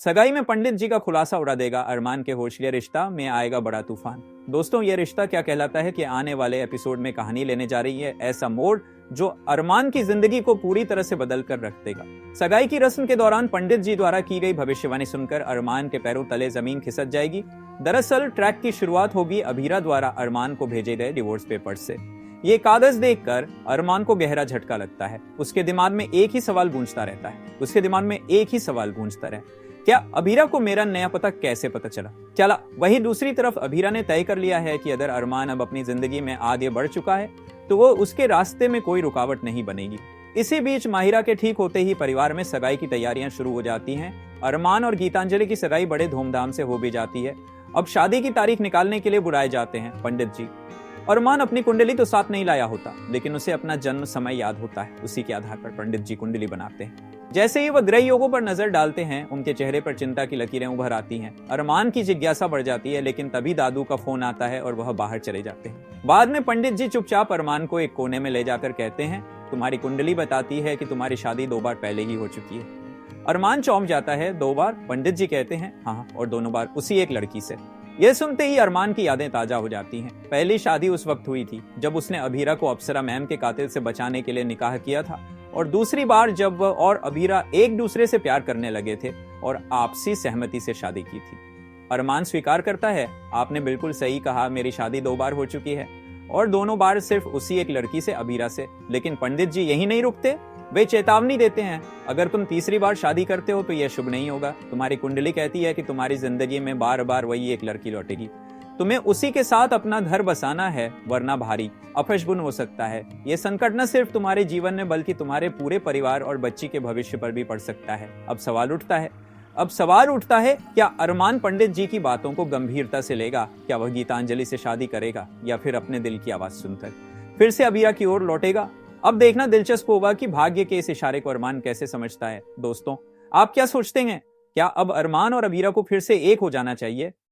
सगाई में पंडित जी का खुलासा उड़ा देगा अरमान के होशलिया रिश्ता में आएगा बड़ा तूफान। दोस्तों, ये रिश्ता क्या कहलाता है कि आने वाले एपिसोड में कहानी लेने जा रही है ऐसा मोड़ जो अरमान की जिंदगी को पूरी तरह से बदल कर रख देगा। सगाई की रस्म के दौरान पंडित जी द्वारा की गई भविष्यवाणी सुनकर अरमान के पैरों तले जमीन खिसक जाएगी। दरअसल ट्रैक की शुरुआत होगी अभीरा द्वारा अरमान को भेजे गए डिवोर्स पेपर्स से। ये कागज देखकर अरमान को गहरा झटका लगता है। उसके दिमाग में एक ही सवाल गूंजता रहता है, क्या अभीरा को मेरा नया पता कैसे पता चला। वहीं दूसरी तरफ अभीरा ने तय कर लिया है कि अगर अरमान अब अपनी जिंदगी में आगे बढ़ चुका है तो वो उसके रास्ते में कोई रुकावट नहीं बनेगी। इसी बीच माहिरा के ठीक होते ही परिवार में सगाई की तैयारियां शुरू हो जाती हैं। अरमान और गीतांजलि की सगाई बड़े धूमधाम से हो भी जाती है। अब शादी की तारीख निकालने के लिए बुलाए जाते हैं पंडित जी। अरमान अपनी कुंडली तो साथ नहीं लाया होता, लेकिन उसे अपना जन्म समय याद होता है। उसी के आधार पर पंडित जी कुंडली बनाते हैं। जैसे ही वह ग्रह योगों पर नजर डालते हैं, उनके चेहरे पर चिंता की लकीरें उभर आती हैं। अरमान की जिज्ञासा बढ़ जाती है, लेकिन तभी दादू का फोन आता है और वह बाहर चले जाते हैं। बाद में पंडित जी चुपचाप अरमान को एक कोने में ले जाकर कहते हैं, तुम्हारी कुंडली बताती है कि तुम्हारी शादी 2 बार पहले ही हो चुकी है। अरमान चौंक जाता है। 2 बार? पंडित जी कहते हैं, हाँ, और दोनों बार उसी एक लड़की से। यह सुनते ही अरमान की यादें ताजा हो जाती हैं। पहली शादी उस वक्त हुई थी जब उसने अभीरा को अप्सरा मैम के कातिल से बचाने के लिए निकाह किया था, और दूसरी बार जब वह और अभीरा एक दूसरे से प्यार करने लगे थे और आपसी सहमति से शादी की थी। अरमान स्वीकार करता है, आपने बिल्कुल सही कहा, मेरी शादी 2 बार हो चुकी है, और दोनों बार सिर्फ उसी एक लड़की से, अभीरा से। लेकिन पंडित जी यही नहीं रुकते। वे चेतावनी देते हैं, अगर तुम तीसरी बार शादी करते हो तो यह शुभ नहीं होगा। तुम्हारी कुंडली कहती है कि तुम्हारी जिंदगी में बार बार वही एक लड़की लौटेगी। तुम्हें उसी के साथ अपना घर बसाना है, वरना भारी अपशगुन हो सकता है। यह संकट न सिर्फ तुम्हारे जीवन में बल्कि तुम्हारे पूरे परिवार और बच्ची के भविष्य पर भी पड़ सकता है। अब सवाल उठता है, क्या अरमान पंडित जी की बातों को गंभीरता से लेगा? क्या वह गीतांजलि से शादी करेगा, या फिर अपने दिल की आवाज सुनकर फिर से अभीरा की ओर लौटेगा? अब देखना दिलचस्प होगा कि भाग्य के इस इशारे को अरमान कैसे समझता है। दोस्तों, आप क्या सोचते हैं? क्या अब अरमान और अभीरा को फिर से एक हो जाना चाहिए?